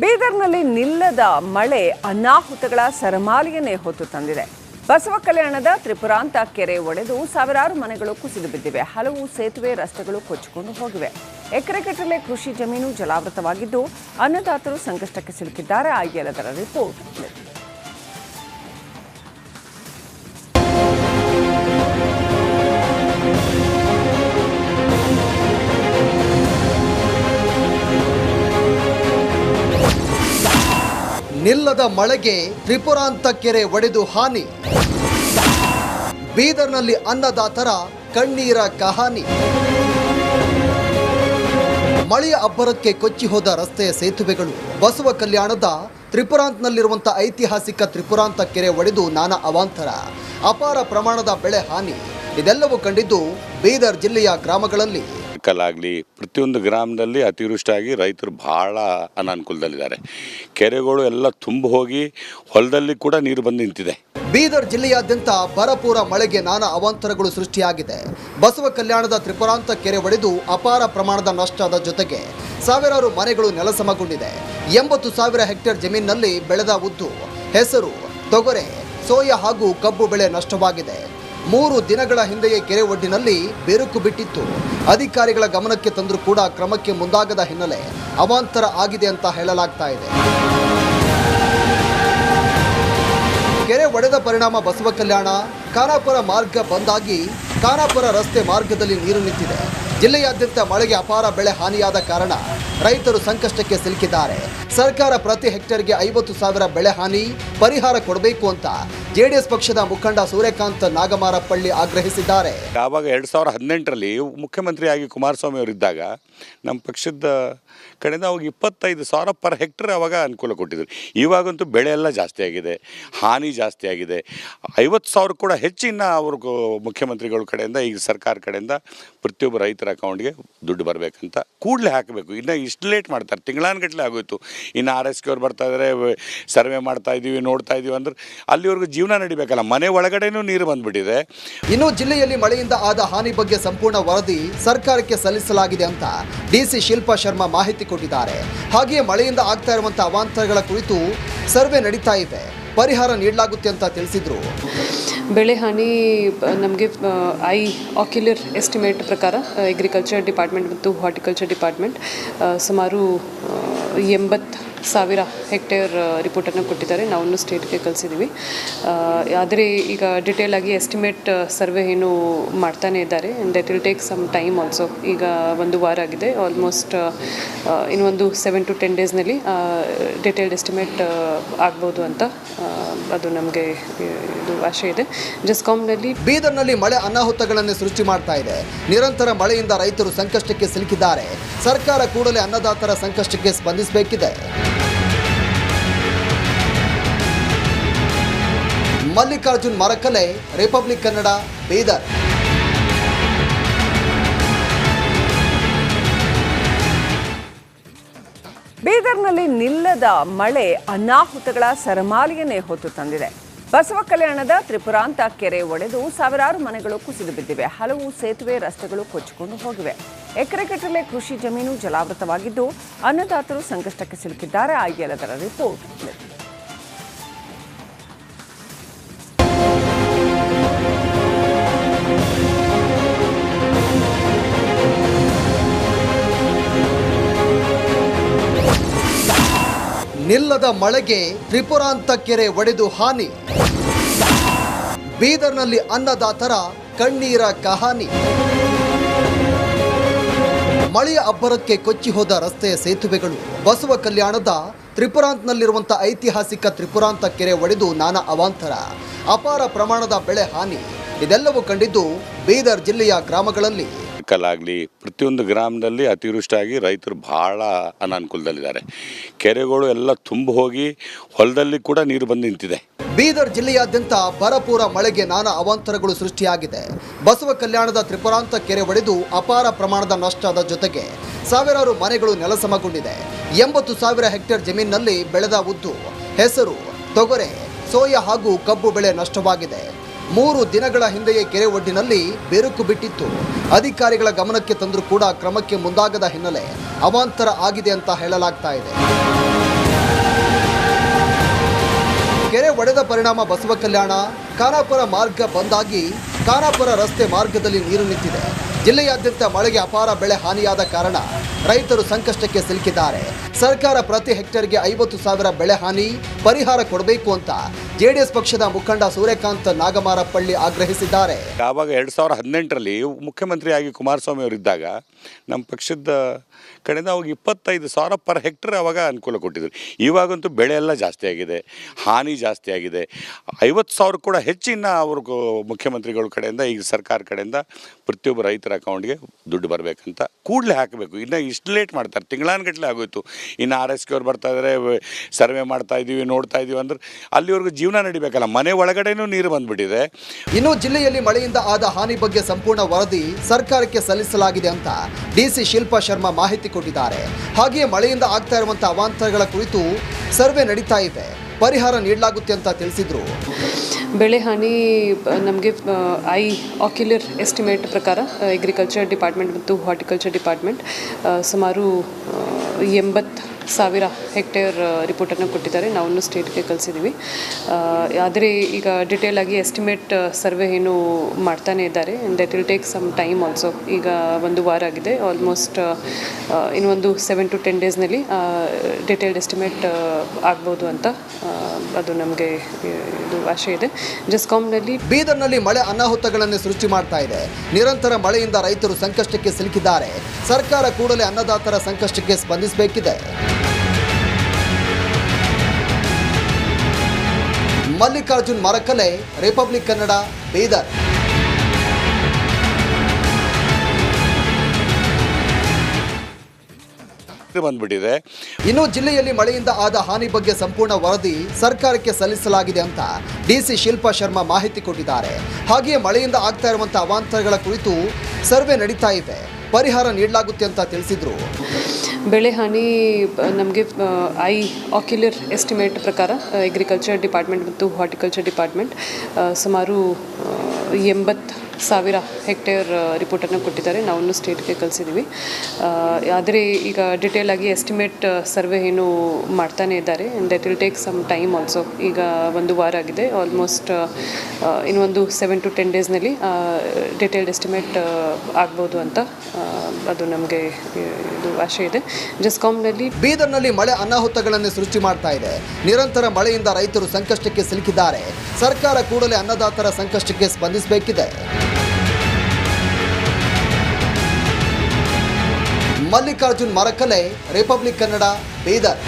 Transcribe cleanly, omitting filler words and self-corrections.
ಬೀದರ್ನಲ್ಲಿ ನಿಲ್ಲದ ಮಳೆ ಅನಾಹುತಗಳ ಸರಮಾಲೆಯನ್ನೇ ಹೊತ್ತು ತಂದಿದೆ. ಬಸವ ಕಲ್ಯಾಣದ ತ್ರಿಪುರಾಂತ ಕೆರೆ ಒಡೆದು ಸಾವಿರಾರು ಮನೆಗಳು ಕುಸಿದು ಬಿದ್ದಿವೆ. ಹಲವು ಸೇತುವೆ ರಸ್ತೆಗಳು ಕೊಚ್ಚಿಕೊಂಡು ಹೋಗಿವೆ. ಎಕರೆಗಟ್ಟಲೆ ಕೃಷಿ ಜಮೀನು ಜಲಾವೃತವಾಗಿದ್ದು ಅನ್ನದಾತರು ಸಂಕಷ್ಟಕ್ಕೆ ಸಿಲುಕಿದ್ದಾರೆ. ಐಎಲ್ಆರ್ ರಿಪೋರ್ಟ್. ನಿಲ್ಲದ ಮಳೆಗೆ ತ್ರಿಪುರಾಂತ ಕೆರೆ ಒಡೆದು ಹಾನಿ. ಬೀದರ್ನಲ್ಲಿ ಅನ್ನದಾತರ ಕಣ್ಣೀರ ಕಹಾನಿ. ಮಳೆಯ ಅಬ್ಬರಕ್ಕೆ ಕೊಚ್ಚಿ ಹೋದ ರಸ್ತೆಯ ಸೇತುವೆಗಳು. ಬಸವ ಕಲ್ಯಾಣದ ತ್ರಿಪುರಾಂತ್ನಲ್ಲಿರುವಂಥ ಐತಿಹಾಸಿಕ ತ್ರಿಪುರಾಂತ ಕೆರೆ ಒಡೆದು ನಾನಾ ಅವಾಂತರ. ಅಪಾರ ಪ್ರಮಾಣದ ಬೆಳೆ ಹಾನಿ. ಇದೆಲ್ಲವೂ ಕಂಡಿದ್ದು ಬೀದರ್ ಜಿಲ್ಲೆಯ ಗ್ರಾಮಗಳಲ್ಲಿ. ಕಲಾಗಲಿ ಪ್ರತಿಯೊಂದು ಗ್ರಾಮದಲ್ಲಿ ಅತಿವೃಷ್ಟಿಯಾಗಿ ರೈತರು ಬಹಳ ಅನಾನುಕೂಲದಲ್ಲಿದ್ದಾರೆ. ಕೆರೆಗಳು ಎಲ್ಲ ತುಂಬ ಹೋಗಿ ಹೊಲದಲ್ಲಿ ಕೂಡ ನೀರು ಬಂದು ನಿಂತಿದೆ. ಬೀದರ್ ಜಿಲ್ಲೆಯಾದ್ಯಂತ ಬರಪೂರ ಮಳೆಗೆ ನಾನಾ ಅವಾಂತರಗಳು ಸೃಷ್ಟಿಯಾಗಿದೆ. ಬಸವ ಕಲ್ಯಾಣದ ತ್ರಿಪುರಾಂತ ಕೆರೆ ಒಡೆದು ಅಪಾರ ಪ್ರಮಾಣದ ನಷ್ಟದ ಜೊತೆಗೆ ಸಾವಿರಾರು ಮನೆಗಳು ನೆಲಸಮಗೊಂಡಿದೆ. 80,000 ಹೆಕ್ಟೇರ್ ಜಮೀನಿನಲ್ಲಿ ಬೆಳೆದ ಉದ್ದು, ಹೆಸರು, ತೊಗರೆ, ಸೋಯಾ ಹಾಗೂ ಕಬ್ಬು ಬೆಳೆ ನಷ್ಟವಾಗಿದೆ. 3 ದಿನಗಳ ಹಿಂದೆಯೇ ಕೆರೆ ಒಡ್ಡಿನಲ್ಲಿ ಬಿರುಕು ಬಿಟ್ಟಿತ್ತು. ಅಧಿಕಾರಿಗಳ ಗಮನಕ್ಕೆ ತಂದರೂ ಕೂಡ ಕ್ರಮಕ್ಕೆ ಮುಂದಾಗದ ಹಿನ್ನೆಲೆ ಅವಾಂತರ ಆಗಿದೆ ಅಂತ ಹೇಳಲಾಗ್ತಾ ಇದೆ. ಕೆರೆ ಒಡೆದ ಪರಿಣಾಮ ಬಸವ ಕಲ್ಯಾಣ ಖಾನಾಪುರ ಮಾರ್ಗ ಬಂದಾಗಿ ಖಾನಾಪುರ ರಸ್ತೆ ಮಾರ್ಗದಲ್ಲಿ ನೀರು ನಿಂತಿದೆ. ಜಿಲ್ಲೆಯಾದ್ಯಂತ ಮಳೆಗೆ ಅಪಾರ ಬೆಳೆ ಹಾನಿಯಾದ ಕಾರಣ ರೈತರು ಸಂಕಷ್ಟಕ್ಕೆ ಸಿಲುಕಿದ್ದಾರೆ. ಸರ್ಕಾರ ಪ್ರತಿ ಹೆಕ್ಟೇರ್ಗೆ 50,000 ಬೆಳೆ ಹಾನಿ ಪರಿಹಾರ ಕೊಡಬೇಕು ಅಂತ ಜೆಡಿಎಸ್ ಪಕ್ಷದ ಮುಖಂಡ ಸೂರ್ಯಕಾಂತ್ ನಾಗಮಾರಪಳ್ಳಿ ಆಗ್ರಹಿಸಿದ್ದಾರೆ. ಆವಾಗ 2018ರಲ್ಲಿ ಮುಖ್ಯಮಂತ್ರಿಯಾಗಿ ಕುಮಾರಸ್ವಾಮಿ ಅವರಿದ್ದಾಗ ನಮ್ಮ ಪಕ್ಷದ ಕಡೆಯಿಂದ ಅವಾಗ 25,000 ಪರ್ ಹೆಕ್ಟರ್ ಅವಾಗ ಅನುಕೂಲ ಕೊಟ್ಟಿದ್ರು. ಇವಾಗಂತೂ ಬೆಳೆ ಎಲ್ಲ ಜಾಸ್ತಿ ಆಗಿದೆ, ಹಾನಿ ಜಾಸ್ತಿ ಆಗಿದೆ. 50,000 ಕೂಡ ಹೆಚ್ಚಿನ ಅವ್ರಿಗೂ ಮುಖ್ಯಮಂತ್ರಿಗಳ ಕಡೆಯಿಂದ ಈಗ ಸರ್ಕಾರ ಕಡೆಯಿಂದ ಪ್ರತಿಯೊಬ್ಬ ರೈತರ ಅಕೌಂಟ್ಗೆ ದುಡ್ಡು ಬರಬೇಕಂತ ಕೂಡಲೇ ಹಾಕಬೇಕು. ಇನ್ನು ಇಷ್ಟು ಲೇಟ್ ಮಾಡ್ತಾರೆ, ತಿಂಗಳಾನುಗಟ್ಟಲೆ ಆಗೋಯ್ತು. ಇನ್ನು RSK ಅವ್ರು ಬರ್ತಾ ಇದ್ದಾರೆ, ಸರ್ವೆ ಮಾಡ್ತಾ ಇದ್ದೀವಿ, ನೋಡ್ತಾ ಇದ್ದೀವಿ ಅಂದ್ರೆ ಅಲ್ಲಿವರೆಗೂ ಜೀವನ ನಡಿಬೇಕಲ್ಲ. ಮನೆ ಒಳಗಡೆನೂ ನೀರು ಬಂದ್ಬಿಟ್ಟಿದೆ. ಇನ್ನು ಜಿಲ್ಲೆಯಲ್ಲಿ ಮಳೆಯಿಂದ ಆದ ಹಾನಿ ಬಗ್ಗೆ ಸಂಪೂರ್ಣ ವರದಿ ಸರ್ಕಾರಕ್ಕೆ ಸಲ್ಲಿಸಲಾಗಿದೆ ಅಂತ DC ಶಿಲ್ಪಾ ಶರ್ಮಾ ಮಾಹಿತಿ ಕೊಟ್ಟಿದ್ದಾರೆ. ಹಾಗೆಯೇ ಮಳೆಯಿಂದ ಆಗ್ತಾ ಇರುವಂತಹ ಅವಾಂತರಗಳ ಕುರಿತು ಸರ್ವೆ ನಡೀತಾ ಇದೆ, ಪರಿಹಾರ ನೀಡಲಾಗುತ್ತೆ ಅಂತ ತಿಳಿಸಿದ್ರು. ಬೆಳೆ ಹಾನಿ ನಮಗೆ ಆಕ್ಯುಲರ್ ಎಸ್ಟಿಮೇಟ್ ಪ್ರಕಾರ ಅಗ್ರಿಕಲ್ಚರ್ ಡಿಪಾರ್ಟ್ಮೆಂಟ್ ಮತ್ತು ಹಾರ್ಟಿಕಲ್ಚರ್ ಡಿಪಾರ್ಟ್ಮೆಂಟ್ ಸುಮಾರು 80,000 ಹೆಕ್ಟೇರ್ ರಿಪೋರ್ಟನ್ನು ಕೊಟ್ಟಿದ್ದಾರೆ. ನಾವು ಸ್ಟೇಟ್ಗೆ ಕಳಿಸಿದ್ದೀವಿ. ಆದರೆ ಈಗ ಡಿಟೇಲ್ ಆಗಿ ಎಸ್ಟಿಮೇಟ್ ಸರ್ವೆ ಏನು ಮಾಡ್ತಾನೆ ಇದ್ದಾರೆ. That will take some time also. ಈಗ 1 ವಾರ ಆಗಿದೆ ಆಲ್ಮೋಸ್ಟ್. ಇನ್ನೊಂದು 7 to 10 ಡೇಸ್ನಲ್ಲಿ ಡಿಟೇಲ್ಡ್ ಎಸ್ಟಿಮೇಟ್ ಆಗ್ಬೋದು ಅಂತ ಅದು ನಮಗೆ ಇದು ಆಶೆ ಇದೆ. ಜಸ್ಕಾಂನಲ್ಲಿ ಬೀದರ್ನಲ್ಲಿ ಮಳೆ ಅನಾಹುತಗಳನ್ನು ಸೃಷ್ಟಿ ಮಾಡ್ತಾ ಇದೆ. ನಿರಂತರ ಮಳೆಯಿಂದ ರೈತರು ಸಂಕಷ್ಟಕ್ಕೆ ಸಿಲುಕಿದ್ದಾರೆ. ಸರ್ಕಾರ ಕೂಡಲೇ ಅನ್ನದಾತರ ಸಂಕಷ್ಟಕ್ಕೆ ಸ್ಪಂದಿಸಬೇಕಿದೆ. ಮಲ್ಲಿಕಾರ್ಜುನ್ ಮರಕಲೆ, ರಿಪಬ್ಲಿಕ್ ಕನ್ನಡ, ಬೀದರ್. ಬೀದರ್ನಲ್ಲಿ ನಿಲ್ಲದ ಮಳೆ ಅನಾಹುತಗಳ ಸರಮಾಲೆಯನ್ನೇ ಹೊತ್ತು ತಂದಿದೆ. ಬಸವ ಕಲ್ಯಾಣದ ತ್ರಿಪುರಾಂತ ಕೆರೆ ಒಡೆದು ಸಾವಿರಾರು ಮನೆಗಳು ಕುಸಿದು ಬಿದ್ದಿವೆ. ಹಲವು ಸೇತುವೆ ರಸ್ತೆಗಳು ಕೊಚ್ಚಿಕೊಂಡು ಹೋಗಿವೆ. ಎಕರೆಗಟ್ಟಲೆ ಕೃಷಿ ಜಮೀನು ಜಲಾವೃತವಾಗಿದ್ದು ಅನ್ನದಾತರು ಸಂಕಷ್ಟಕ್ಕೆ ಸಿಲುಕಿದ್ದಾರೆ. ಐಎಲ್ಆರ್ ರಿಪೋರ್ಟ್. ನಿಲ್ಲದ ಮಳೆಗೆ ತ್ರಿಪುರಾಂತ ಕೆರೆ ಒಡೆದು ಹಾನಿ. ಬೀದರ್ನಲ್ಲಿ ಅನ್ನದಾತರ ಕಣ್ಣೀರ ಕಹಾನಿ. ಮಳೆಯ ಅಬ್ಬರಕ್ಕೆ ಕೊಚ್ಚಿ ಹೋದ ರಸ್ತೆಯ ಸೇತುವೆಗಳು. ಬಸವ ಕಲ್ಯಾಣದ ತ್ರಿಪುರಾಂತ್ನಲ್ಲಿರುವಂಥ ಐತಿಹಾಸಿಕ ತ್ರಿಪುರಾಂತ ಕೆರೆ ಒಡೆದು ನಾನಾ ಅವಾಂತರ. ಅಪಾರ ಪ್ರಮಾಣದ ಬೆಳೆ ಹಾನಿ. ಇದೆಲ್ಲವೂ ಕಂಡಿದ್ದು ಬೀದರ್ ಜಿಲ್ಲೆಯ ಗ್ರಾಮಗಳಲ್ಲಿ. ಕಲಾಗಲಿ ಪ್ರತಿಯೊಂದು ಗ್ರಾಮದಲ್ಲಿ ಅತಿವೃಷ್ಟಿಯಾಗಿ ರೈತರು ಬಹಳ ಅನಾನುಕೂಲದಲ್ಲಿದ್ದಾರೆ. ಕೆರೆಗಳು ಎಲ್ಲ ತುಂಬ ಹೋಗಿ ಹೊಲದಲ್ಲಿ ಕೂಡ ನೀರು ಬಂದು ನಿಂತಿದೆ. ಬೀದರ್ ಜಿಲ್ಲೆಯಾದ್ಯಂತ ಬರಪೂರ ಮಳೆಗೆ ನಾನಾ ಅವಾಂತರಗಳು ಸೃಷ್ಟಿಯಾಗಿದೆ. ಬಸವ ಕಲ್ಯಾಣದ ತ್ರಿಪುರಾಂತ ಕೆರೆ ಒಡೆದು ಅಪಾರ ಪ್ರಮಾಣದ ನಷ್ಟದ ಜೊತೆಗೆ ಸಾವಿರಾರು ಮನೆಗಳು ನೆಲಸಮಗೊಂಡಿದೆ. 80,000 ಹೆಕ್ಟೇರ್ ಜಮೀನಿನಲ್ಲಿ ಬೆಳೆದ ಉದ್ದು, ಹೆಸರು, ತೊಗರೆ, ಸೋಯಾ ಹಾಗೂ ಕಬ್ಬು ಬೆಳೆ ನಷ್ಟವಾಗಿದೆ. 3 ದಿನಗಳ ಹಿಂದೆಯೇ ಕೆರೆ ಒಡ್ಡಿನಲ್ಲಿ ಬಿರುಕು ಬಿಟ್ಟಿತ್ತು. ಅಧಿಕಾರಿಗಳ ಗಮನಕ್ಕೆ ತಂದರೂ ಕೂಡ ಕ್ರಮಕ್ಕೆ ಮುಂದಾಗದ ಹಿನ್ನೆಲೆ ಅವಾಂತರ ಆಗಿದೆ ಅಂತ ಹೇಳಲಾಗ್ತಾ ಇದೆ. ಒಡೆದ ಪರಿಣಾಮ ಬಸವ ಕಲ್ಯಾಣ ಖಾನಾಪುರ ಮಾರ್ಗ ಬಂದಾಗಿ ಖಾನಾಪುರ ರಸ್ತೆ ಮಾರ್ಗದಲ್ಲಿ ನೀರು ನಿಂತಿದೆ. ಜಿಲ್ಲೆಯಾದ್ಯಂತ ಮಳೆಗೆ ಅಪಾರ ಬೆಳೆ ಹಾನಿಯಾದ ಕಾರಣ ರೈತರು ಸಂಕಷ್ಟಕ್ಕೆ ಸಿಲುಕಿದ್ದಾರೆ. ಸರ್ಕಾರ ಪ್ರತಿ ಹೆಕ್ಟೇರ್ಗೆ 50,000 ಬೆಳೆ ಹಾನಿ ಪರಿಹಾರ ಕೊಡಬೇಕು ಅಂತ ಜೆಡಿಎಸ್ ಪಕ್ಷದ ಮುಖಂಡ ಸೂರ್ಯಕಾಂತ್ ನಾಗಮಾರಪಳ್ಳಿ ಆಗ್ರಹಿಸಿದ್ದಾರೆ. ಆವಾಗ 2018ರಲ್ಲಿ ಮುಖ್ಯಮಂತ್ರಿಯಾಗಿ ಕುಮಾರಸ್ವಾಮಿ ಅವರಿದ್ದಾಗ ನಮ್ಮ ಪಕ್ಷದ ಕಡೆಯಿಂದ ಅವಾಗ 25,000 ಪರ್ ಹೆಕ್ಟರ್ ಅವಾಗ ಅನುಕೂಲ ಕೊಟ್ಟಿದ್ರು. ಇವಾಗಂತೂ ಬೆಳೆ ಎಲ್ಲ ಜಾಸ್ತಿ ಆಗಿದೆ, ಹಾನಿ ಜಾಸ್ತಿ ಆಗಿದೆ. 50,000 ಕೂಡ ಹೆಚ್ಚಿನ ಅವ್ರಿಗೂ ಮುಖ್ಯಮಂತ್ರಿಗಳ ಕಡೆಯಿಂದ ಈಗ ಸರ್ಕಾರ ಕಡೆಯಿಂದ ಪ್ರತಿಯೊಬ್ಬ ರೈತರ ಅಕೌಂಟ್ಗೆ ದುಡ್ಡು ಬರಬೇಕಂತ ಕೂಡಲೇ ಹಾಕಬೇಕು. ಇನ್ನು ಇಷ್ಟು ಲೇಟ್ ಮಾಡ್ತಾರೆ, ತಿಂಗಳಾನುಗಟ್ಟಲೆ ಆಗೋಯ್ತು. ಇನ್ನು RSK ಅವ್ರು ಬರ್ತಾ ಇದ್ದಾರೆ, ಸರ್ವೆ ಮಾಡ್ತಾ ಇದ್ದೀವಿ, ನೋಡ್ತಾ ಇದ್ದೀವಿ ಅಂದ್ರೆ ಅಲ್ಲಿವರೆಗೂ ಜೀವನ ನಡಿಬೇಕಲ್ಲ. ಮನೆ ಒಳಗಡೆನೂ ನೀರು ಬಂದ್ಬಿಟ್ಟಿದೆ. ಇನ್ನು ಜಿಲ್ಲೆಯಲ್ಲಿ ಮಳೆಯಿಂದ ಆದ ಹಾನಿ ಬಗ್ಗೆ ಸಂಪೂರ್ಣ ವರದಿ ಸರ್ಕಾರಕ್ಕೆ ಸಲ್ಲಿಸಲಾಗಿದೆ ಅಂತ DC ಶಿಲ್ಪಾ ಶರ್ಮಾ ಮಾಹಿತಿ ಕೊಟ್ಟಿದ್ದಾರೆ. ಹಾಗೆಯೇ ಮಳೆಯಿಂದ ಆಗ್ತಾ ಇರುವಂತಹ ಅವಾಂತರಗಳ ಕುರಿತು ಸರ್ವೆ ನಡೀತಾ ಇದೆ, ಪರಿಹಾರ ನೀಡಲಾಗುತ್ತೆ ಅಂತ ತಿಳಿಸಿದ್ರು. ಬೆಳೆ ಹಾನಿ ನಮಗೆ ಆಕ್ಯುಲರ್ ಎಸ್ಟಿಮೇಟ್ ಪ್ರಕಾರ ಅಗ್ರಿಕಲ್ಚರ್ ಡಿಪಾರ್ಟ್ಮೆಂಟ್ ಮತ್ತು ಹಾರ್ಟಿಕಲ್ಚರ್ ಡಿಪಾರ್ಟ್ಮೆಂಟ್ ಸುಮಾರು 80,000 ಹೆಕ್ಟೇರ್ ರಿಪೋರ್ಟನ್ನು ಕೊಟ್ಟಿದ್ದಾರೆ. ನಾವು ಸ್ಟೇಟ್ಗೆ ಕಳಿಸಿದ್ದೀವಿ. ಆದರೆ ಈಗ ಡಿಟೇಲ್ ಆಗಿ ಎಸ್ಟಿಮೇಟ್ ಸರ್ವೆ ಏನು ಮಾಡ್ತಾನೆ ಇದ್ದಾರೆ. That will take some time also. ಈಗ 1 ವಾರ ಆಗಿದೆ ಆಲ್ಮೋಸ್ಟ್. ಇನ್ನೊಂದು 7 to 10 ಡೇಸ್ನಲ್ಲಿ ಡಿಟೇಲ್ಡ್ ಎಸ್ಟಿಮೇಟ್ ಆಗ್ಬೋದು ಅಂತ ಅದು ನಮಗೆ ಇದು ಆಶೆ ಇದೆ. ಜಸ್ಕಾಂನಲ್ಲಿ ಬೀದರ್ನಲ್ಲಿ ಮಳೆ ಅನಾಹುತಗಳನ್ನು ಸೃಷ್ಟಿ ಮಾಡ್ತಾ ಇದೆ. ನಿರಂತರ ಮಳೆಯಿಂದ ರೈತರು ಸಂಕಷ್ಟಕ್ಕೆ ಸಿಲುಕಿದ್ದಾರೆ. ಸರ್ಕಾರ ಕೂಡಲೇ ಅನ್ನದಾತರ ಸಂಕಷ್ಟಕ್ಕೆ ಸ್ಪಂದಿಸಬೇಕಿದೆ. ಮಲ್ಲಿಕಾರ್ಜುನ್ ಮರಕಲೆ, ರಿಪಬ್ಲಿಕ್ ಕನ್ನಡ, ಬೀದರ್. ಬಂದ್ಬಿಟ್ಟಿದೆ. ಇನ್ನು ಜಿಲ್ಲೆಯಲ್ಲಿ ಮಳೆಯಿಂದ ಆದ ಹಾನಿ ಬಗ್ಗೆ ಸಂಪೂರ್ಣ ವರದಿ ಸರ್ಕಾರಕ್ಕೆ ಸಲ್ಲಿಸಲಾಗಿದೆ ಅಂತ DC ಶಿಲ್ಪಾ ಶರ್ಮಾ ಮಾಹಿತಿ ಕೊಟ್ಟಿದ್ದಾರೆ. ಹಾಗೆಯೇ ಮಳೆಯಿಂದ ಆಗ್ತಾ ಇರುವಂತಹ ಅವಾಂತರಗಳ ಕುರಿತು ಸರ್ವೆ ನಡೀತಾ ಇದೆ, ಪರಿಹಾರ ನೀಡಲಾಗುತ್ತೆ ಅಂತ ತಿಳಿಸಿದ್ರು. ಬೆಳೆ ಹಾನಿ ನಮಗೆ ಆಕ್ಯುಲರ್ ಎಸ್ಟಿಮೇಟ್ ಪ್ರಕಾರ ಅಗ್ರಿಕಲ್ಚರ್ ಡಿಪಾರ್ಟ್ಮೆಂಟ್ ಮತ್ತು ಹಾರ್ಟಿಕಲ್ಚರ್ ಡಿಪಾರ್ಟ್ಮೆಂಟ್ ಸುಮಾರು 80,000 ಹೆಕ್ಟೇರ್ ರಿಪೋರ್ಟನ್ನು ಕೊಟ್ಟಿದ್ದಾರೆ. ನಾವು ಸ್ಟೇಟ್ಗೆ ಕಳಿಸಿದ್ದೀವಿ. ಆದರೆ ಈಗ ಡಿಟೇಲ್ ಆಗಿ ಎಸ್ಟಿಮೇಟ್ ಸರ್ವೆ ಏನು ಮಾಡ್ತಾನೆ ಇದ್ದಾರೆ. That will take some time also. ಈಗ 1 ವಾರ ಆಗಿದೆ ಆಲ್ಮೋಸ್ಟ್. ಇನ್ನೊಂದು 7 to 10 ಡೇಸ್ನಲ್ಲಿ ಡಿಟೇಲ್ಡ್ ಎಸ್ಟಿಮೇಟ್ ಆಗ್ಬೋದು ಅಂತ ಅದು ನಮಗೆ ಇದು ಆಶೆ ಇದೆ. ಜಸ್ಕಾಂನಲ್ಲಿ ಬೀದರ್ನಲ್ಲಿ ಮಳೆ ಅನಾಹುತಗಳನ್ನು ಸೃಷ್ಟಿ ಮಾಡ್ತಾ ಇದೆ. ನಿರಂತರ ಮಳೆಯಿಂದ ರೈತರು ಸಂಕಷ್ಟಕ್ಕೆ ಸಿಲುಕಿದ್ದಾರೆ. ಸರ್ಕಾರ ಕೂಡಲೇ ಅನ್ನದಾತರ ಸಂಕಷ್ಟಕ್ಕೆ ಸ್ಪಂದಿಸಬೇಕಿದೆ. ಮಲ್ಲಿಕಾರ್ಜುನ್ ಮರಕಲೆ, ರಿಪಬ್ಲಿಕ್ ಕನ್ನಡ, ಬೀದರ್.